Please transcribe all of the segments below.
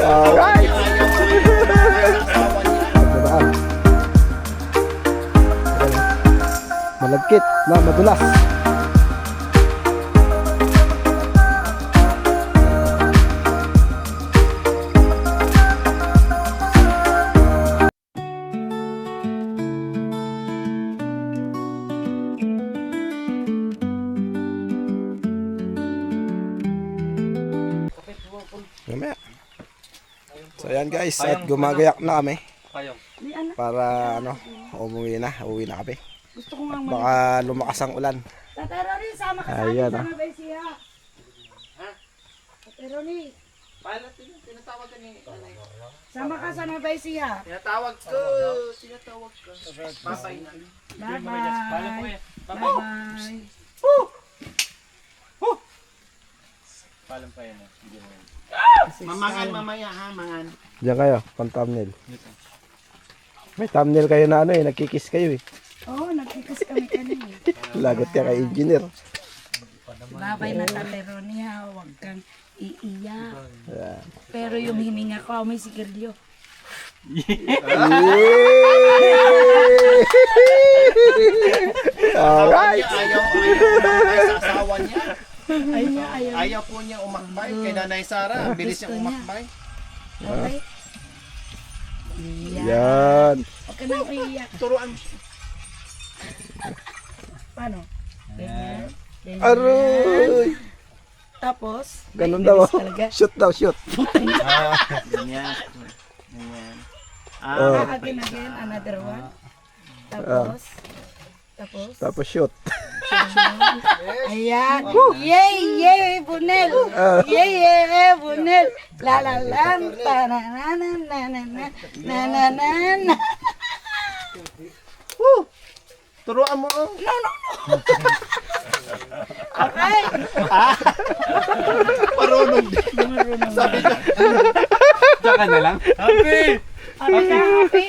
Alright. Malagkit, madulas. Mamaya. So ayan guys, at gumagayak na kami. Para uwi na kami. Gusto ko nga Baka lumakas ang ulan. Tatay Ronnie, sama ka sa Ayan, akin sa Nueva Ecija. Ha? Tatay Ronnie. Paano tinatawag ka ni Anay? Sama ka sa Nueva Ecija. Tinatawag ko. Babay na. Bye-bye. Bye-bye. Palam pa yan. Mamangan mamaya ha, mangan. Diyan kayo, pang thumbnail. May thumbnail kayo na nagkikiss kayo eh. Oo, nagkikas kami kanina. Lagot ka kay engineer. Babay na Tatay Ronnie ha, huwag kang iiyak. Ayan. Pero yung hininga ko, may sigarilyo. Alright. Ayaw sa asawa niya. Ayaw po niya umakbay kay Nanay Sara. Ang bilis niya umakbay. Okay? Yan. Huwag ka nang iiyak. Turuan. Paano? Ganyan. Ganyan. Aroy. Tapos, Ganun daw. bilis talaga. Shoot daw, shoot. Ganyan. Ganyan. Again, another one. Tapos, Tapos shoot. ayan. Yay, yay, Bunel. Yay, yay, Bunel. La la la, ta na na na na na na na na na na. Turuan mo. No, no, no. Okay. Marunong din. Sabi niya. Diyan ka na lang. Happy! Happy ka, happy.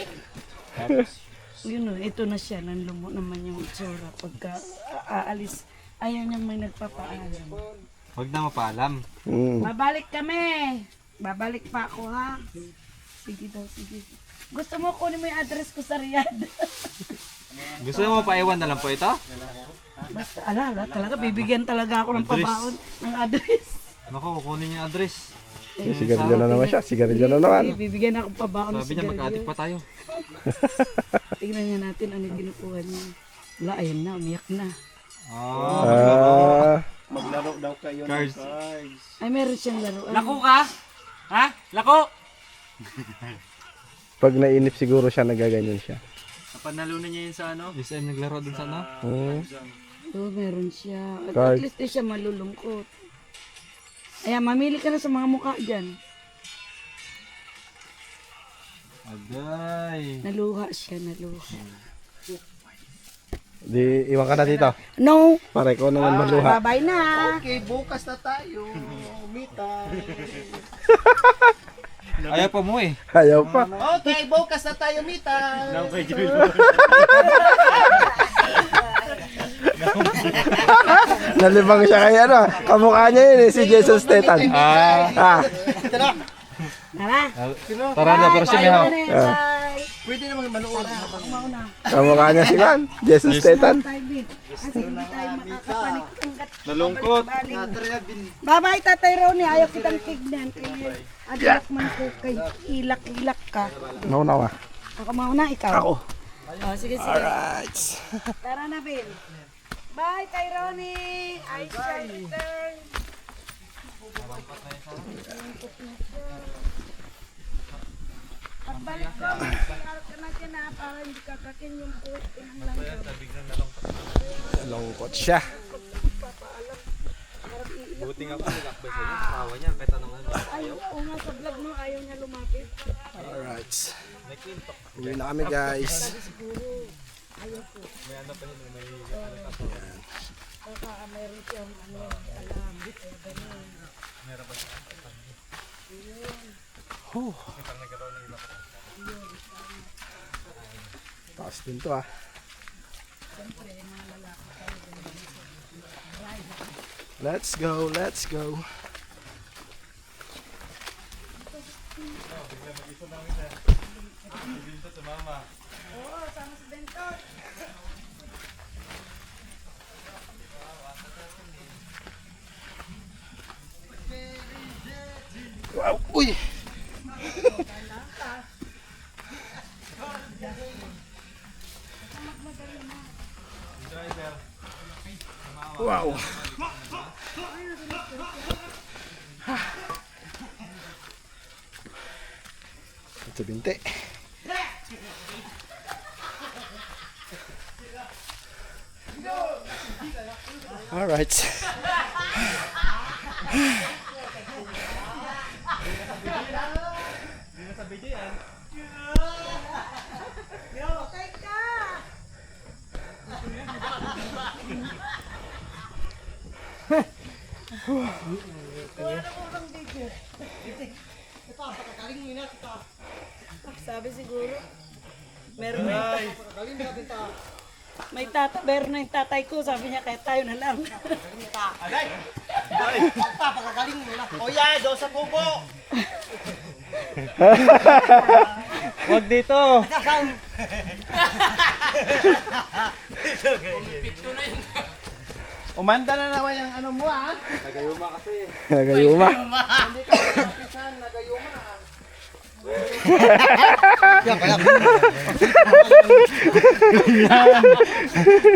Yun o, ito na siya. Nanlumo naman yung itsura. Pagka aalis, ayaw niyang may nagpapaalam. Huwag na mapaalam. Babalik kami. Babalik pa ako ha. Sige daw, sige. Gusto mo kunin mo yung address ko sa Riyadh. Gusto mo paiwan na lang po ito? Basta, ala, talaga, bibigyan talaga ako ng Address. pabaon ng address. Naku, kukunin yung address. Sigarilyo na naman siya. Sigarilyo na naman. Bibigyan ako ng pabaon ng Sabi niya mag-adik sigarilyo. pa tayo. Tingnan niya natin ano yung kinukuha niya. Wala, ayun na, umiyak na. Maglaro daw kayo ng Cards. cards. Ay, meron siyang laruan. Lako ka? Ha? Lako? Pag nainip siguro siya, nagaganyan siya. Napanalunan niya yun sa ano? Yes, I'm naglaro dun sa ano? Oo, meron siya. At Card. least di siya malulungkot. Ayan, mamili ka na sa mga mukha dyan. Agay. Naluha siya, naluha. Di, iwan ka na dito. No! Para ikaw naman maluha. Bye-bye na! Okay, bukas na tayo. Mita. Ayaw pa mo eh. Ayaw pa. Okay, bukas na tayo, Mita. Nalibang siya kay kamukha niya yun si Jason Statham. Tara! Tara na, pero siya ha. Bye! Pwede naman manood. Mauna. Kamukha niya si Jason Statham. Tayo, Bin. Kasi hindi tayo makakapanik. Nalungkot. Bye-bye, Tatay Ronnie. Ayaw kitang tignan. Adilak man ko kay ilak-ilak ka. Naunawa. Ako mauna, ikaw. Ako. Oh, sige, sige. Alright. Tara na, Bin. Bye, Tay Ronnie. I shall return. Pagbalik ko, mag-aral ka na dyan ha, para hindi kakakin yung puwit ng langgam. Lungkot siya. Buti nga po nagakbay sa inyo. Asawa niya, kahit anong ano. Ayaw, oo nga sa vlog mo, ayaw niya lumapit. Alright. May kwintok. Uwi na kami guys. Sabi siguro, ayaw po. May ano pa yun, may Baka mayroon siyang alam, gano'n. Taas din to ah. Let's go, let's go. Wow, uy! Wow! Ito binti. Alright. Sabi siguro, meron na meron na yung tatay ko, sabi niya kahit tayo na lang. O yan, doon sa kubo. Wag dito! Umanda na naman yung ano mo ha. Nagayuma kasi. Nagayuma. Hindi ka napisan, nagayuma.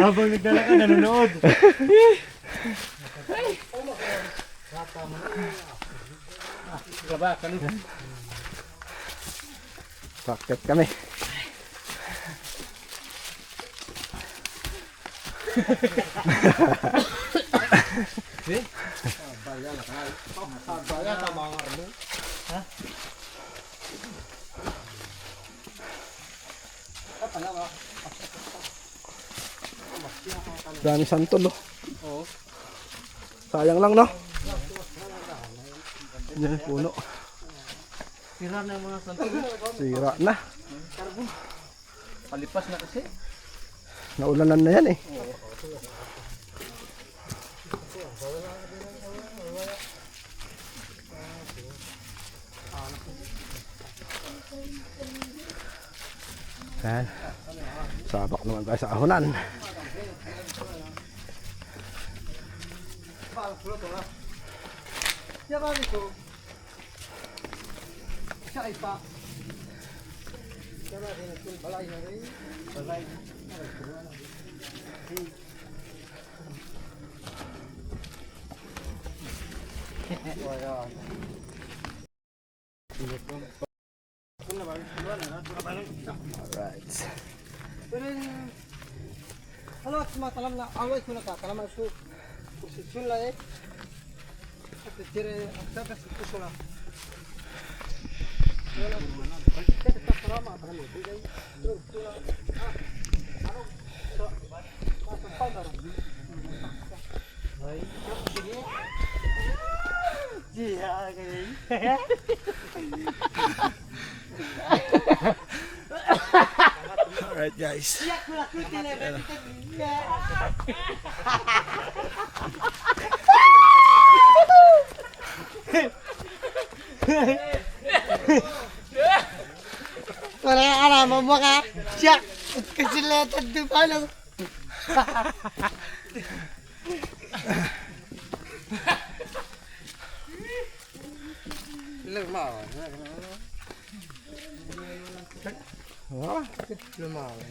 Habang nagdala ka, nanonood. Bakit kami? Dami santol oh. Sayang lang no. Yan puno. Sira na yung mga santo. Sira na. Palipas na kasi. Naulanan na yan eh. Yan. Sabak naman tayo sa ahonan. Alright. Halo, sumatalam na away ko na ka. Kalamang su posisyon lang eh. At tire akta ka sitwasyon lang. Alright guys. Wala ka alam mo ka. Siya kasi letad di pa lang. Lumawan. Ah, Lumawan.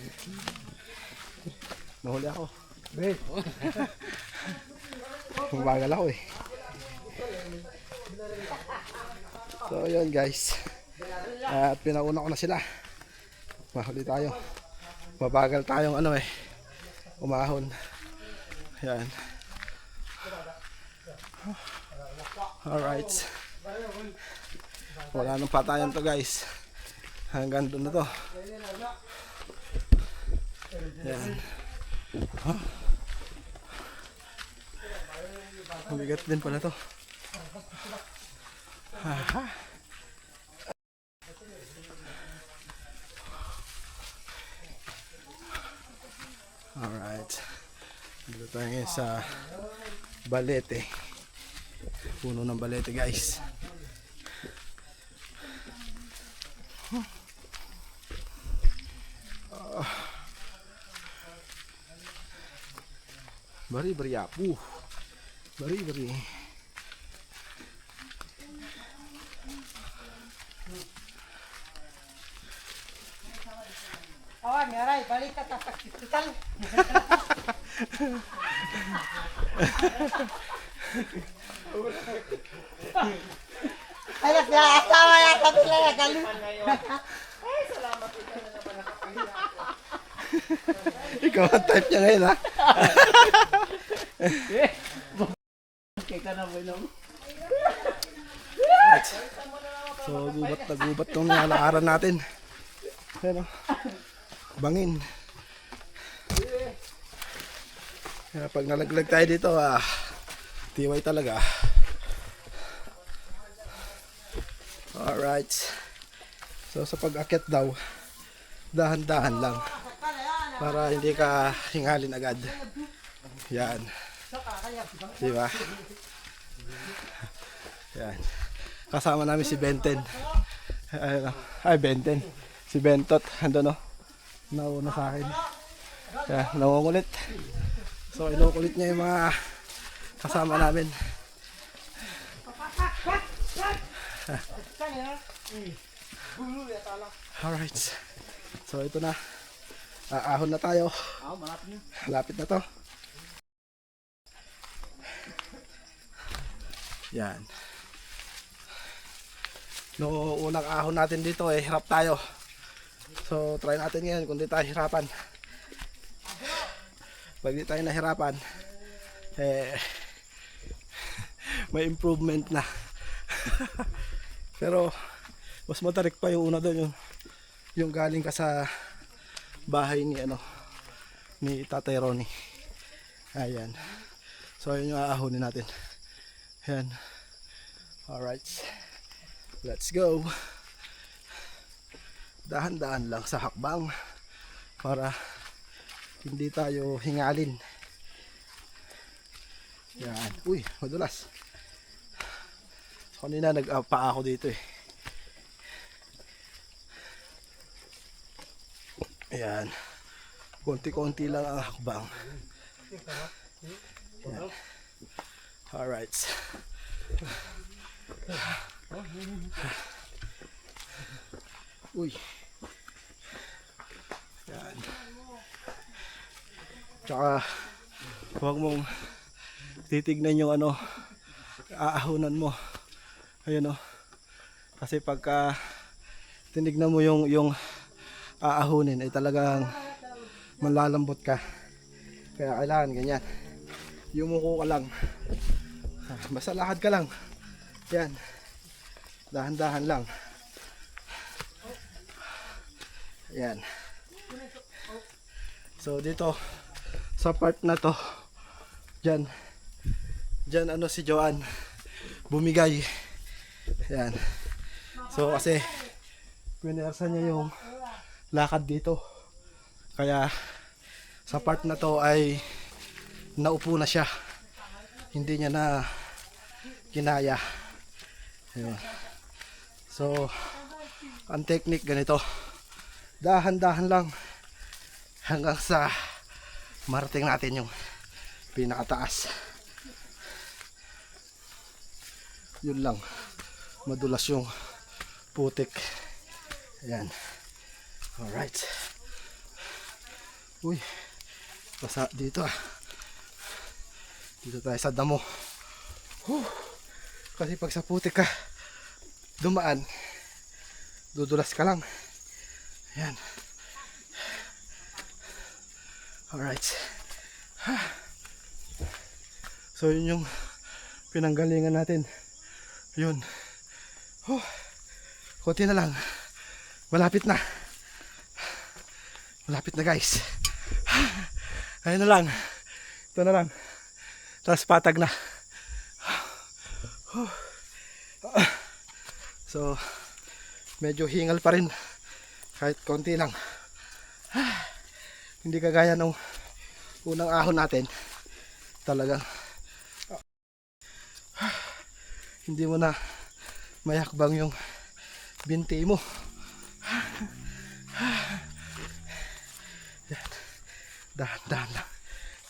nahuli ako. Mabagal ako eh. So yun guys. At pinauna ko na sila. Mahuli tayo. Mabagal tayong ano eh. Umahon. Yan. Alright. Wala nang patayan to guys. Hanggang doon na to. Yan. Mabigat din pala to. Alright. Dito tayo ngayon sa Balete. Puno ng balete guys. Bari-bari apu. Bari-bari. Awan, yaray, balik ka sa hospital. Ay, nasa ya kabila ya galu. Ikaw ang type niya ngayon ha. Kita na mo So gubat na gubat tong nalaaran natin. Ayan o. Bangin. Kaya pag nalaglag tayo dito tiway talaga. Alright. So sa pag-akyat daw, dahan-dahan lang. Para hindi ka hingalin agad. Yan. Diba? Yan. Kasama namin si Benten. Ay, Benten. Si Bentot. Ando no. Nauna sa akin. Yan. Nangungulit. So, inukulit niya yung mga kasama namin. Alright. So, ito na. Aahon na tayo. Lapit na to. Yan. No, unang ahon natin dito hirap tayo. So, try natin ngayon kung di tayo hirapan. Pag di tayo nahirapan, may improvement na. Pero, mas matarik pa yung una doon, yung galing ka sa bahay ni ni Tatay Ronnie. Ayan. So yun yung aahonin natin. Ayan. Alright. Let's go. Dahan-dahan lang sa hakbang para hindi tayo hingalin. Yan. Uy, madulas. Kanina nag-pa ako dito Ayan. Konti-konti lang ang hakbang. Ayan. Alright. Uy. Ayan. Tsaka huwag mong titignan yung aahunan mo. Ayun Kasi pagka tinignan mo yung aahunin ay talagang malalambot ka. Kaya kailangan ganyan. Yumuko ka lang. Basta lakad ka lang. Yan. Dahan-dahan lang. Yan. So dito sa part na to, Diyan si Joanne bumigay. Yan. So kasi pinersa niya yung lakad dito. Kaya sa part na to ay naupo na siya. Hindi niya na kinaya. Ayan. So ang technique ganito. Dahan-dahan lang hanggang sa marating natin yung pinakataas. Yun lang. Madulas yung putik. Ayan. Alright. Uy. Basa dito Dito tayo sa damo. Kasi pag sa putik ka dumaan, dudulas ka lang. Ayan. Alright. So yun yung pinanggalingan natin. Yun. Konti na lang. Malapit na. Malapit na guys. Ayun na lang. Ito na lang. Tapos patag na. So, medyo hingal pa rin. Kahit konti lang. Hindi kagaya nung unang ahon natin. Talagang hindi mo na mayakbang yung binti mo. Dahan-dahan lang.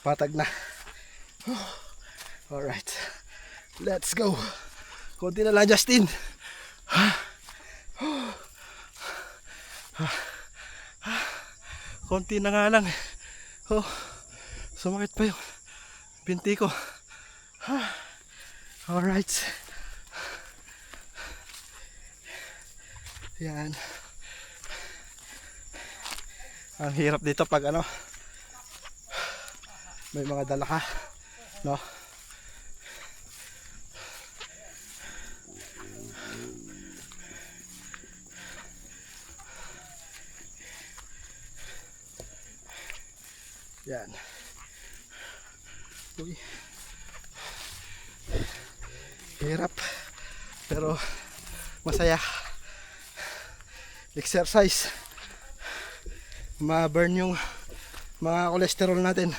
Patag na. Alright. Let's go. Konti na lang, Justin. Konti na nga lang. Sumakit pa yung binti ko. Alright. Yan. Ang hirap dito pag ano, may mga dala ka, no? Yan. Uy. Hirap. Pero masaya. Exercise. Ma-burn yung mga cholesterol natin.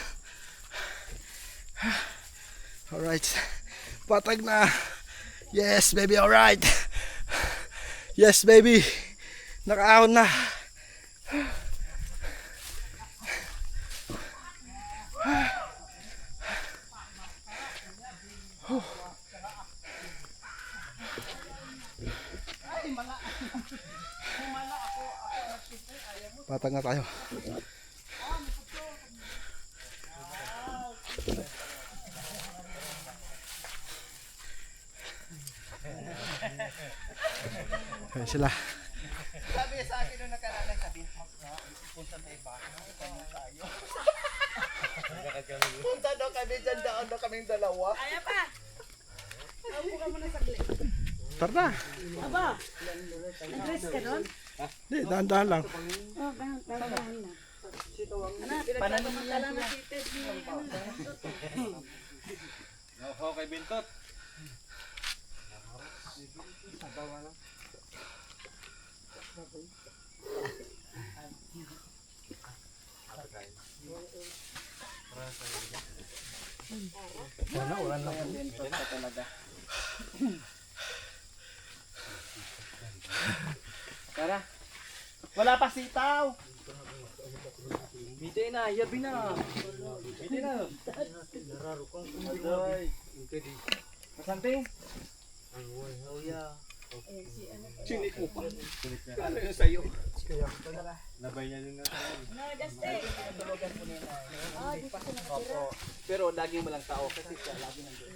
Alright. Patag na. Yes, baby. Alright. Yes, baby. Nakaahon na. Patag na tayo. Ayan sila. Sabi sa akin nung nakaraan, sabi, punta tayo ba? Tayo. Punta daw kami dyan, daan daw kaming dalawa. Kaya pa. Upo ka muna saglit. Tara na. Aba, nag-dress ka doon? Hindi, dahan-dahan lang. Oh, dahan na. Pananamantala na si Ted. Ako kay Bintot. Wala lang yan. Talaga. Tara. Wala pa sitaw. Bite na, yabi na. Bite na. Kasanting. Oh yeah. Sinik mo pa. Kala yun sa'yo. Labay niya din natin. Pero lagi mo lang tao kasi siya lagi nandun.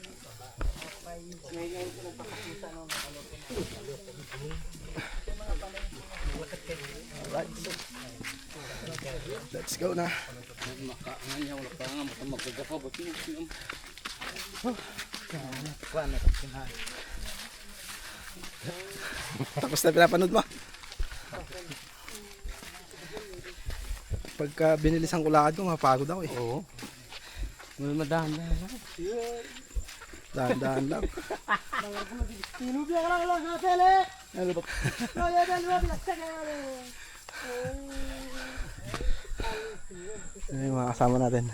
Ngayon ko lang papakita no. Alright. Let's go na. Tapos na pinapanood mo. Pagka binilis ang kulakad ko, mapagod ako eh. Oo. May madahan-dahan lang. Dahan-dahan lang. Tinubya ka lang sa tele. Ano ba? Ano yung mga kasama natin?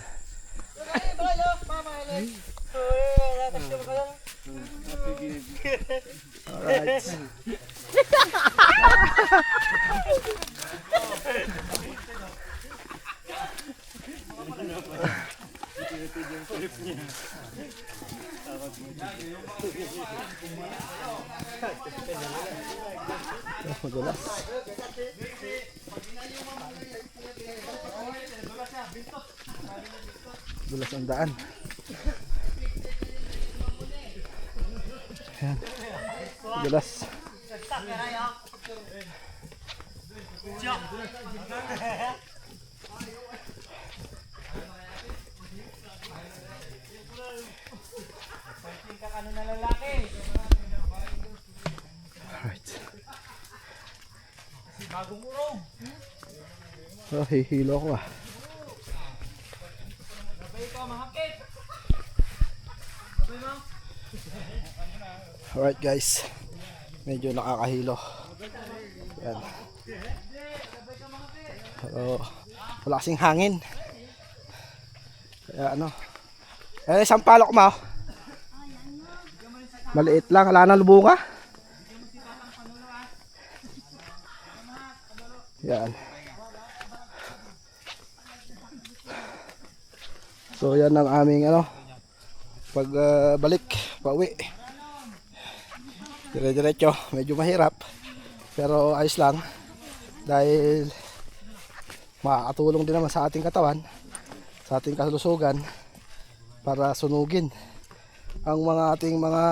Alright. Madulas. Dulas ang daan. Ayan. Dulas. Alright. Oh, hihilo ko ah. Alright guys, medyo nakakahilo. Yan. Pero wala kasing hangin. Kaya ano. Isang palok mo. Maliit lang, wala na lubunga. Yan. So yan ang aming ano pagbalik, pauwi. Dire-diretso, medyo mahirap pero ayos lang dahil makakatulong din naman sa ating katawan, sa ating kalusugan para sunugin ang mga ating mga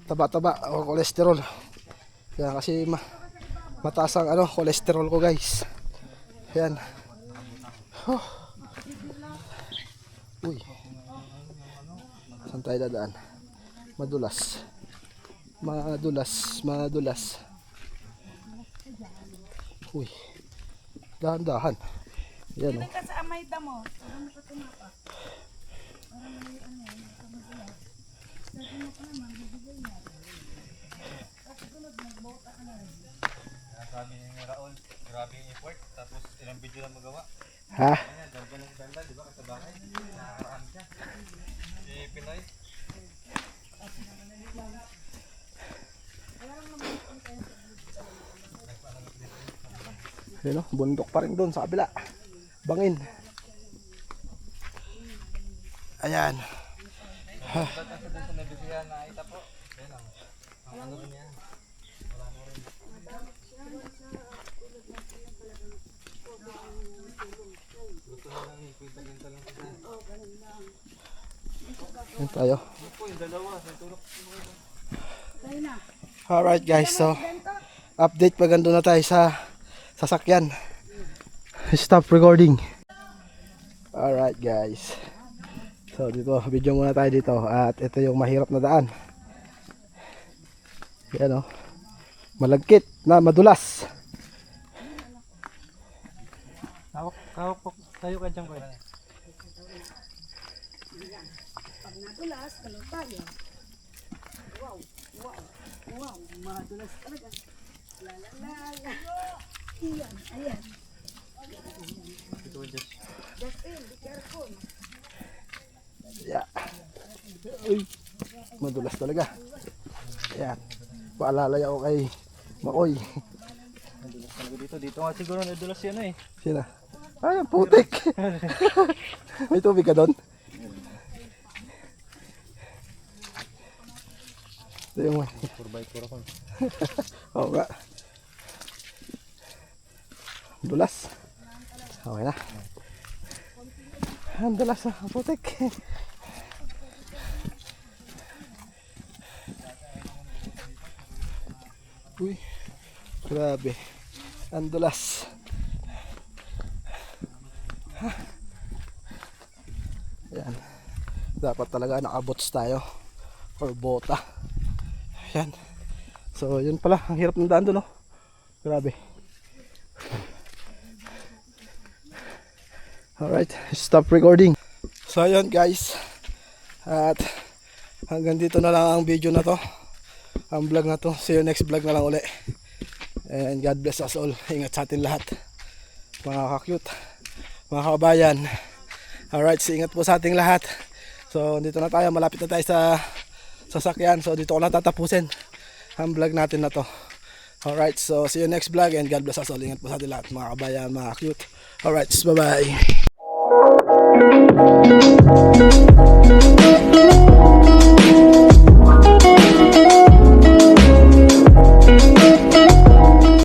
taba-taba o kolesterol. Yan kasi mataas ang ano kolesterol ko guys. Yan. Uy. Saan tayo dadaan? Madulas. Madulas. Uy. Dahan-dahan. Yan oh. Ka sa amay damo. Sabi ni Raul, grabe yung effort. Tapos ilang video lang magawa. Ha? Ayan, dalawa ng banda, di ba? Sa bahay. Nakakaraan siya. Si Pinoy. Yan oh, bundok pa rin doon sa kabila. Bangin. Ayan. Ha. Sa nabisihan na ita po. Ayan lang. Ang ano rin yan. Yan tayo. Po, yung dalawa. Tulok. Alright guys, so update pag ando na tayo sa sasakyan. Stop recording. Alright guys. So dito, video muna tayo dito. At ito yung mahirap na daan. Yan o. Malagkit na madulas. Hawak po. Tayo ka dyan ko. Madulas, kalau tayo. Wow, madulas talaga. La. Ayan. Justin, be careful. Yeah. Uy, madulas talaga. Ayan. Paalala ako kay Makoy. Nadulas talaga dito nga siguro nadulas yan eh. Sina? Ay, ang putik. May tubig ka doon? Ito yung 4x4 ako. oo nga. Dulas. Okay na. Ang dulas ah, ang putik. Uy, grabe. Ang dulas. Ayan. Dapat talaga nakabots tayo. Or bota. Ayan. So, yun pala. Ang hirap ng daan doon, no? Grabe. Alright. Stop recording. So, yun guys. At hanggang dito na lang ang video na to. Ang vlog na to. See you next vlog na lang uli. And God bless us all. Ingat sa atin lahat. Mga ka-cute. Mga kabayan. Alright. So, ingat po sa ating lahat. So, dito na tayo. Malapit na tayo sa sasakyan. So dito ko na tatapusin ang vlog natin na to. Alright, so see you next vlog and God bless us all. Ingat po sa atin lahat mga kabayan, mga cute. Alright, bye bye.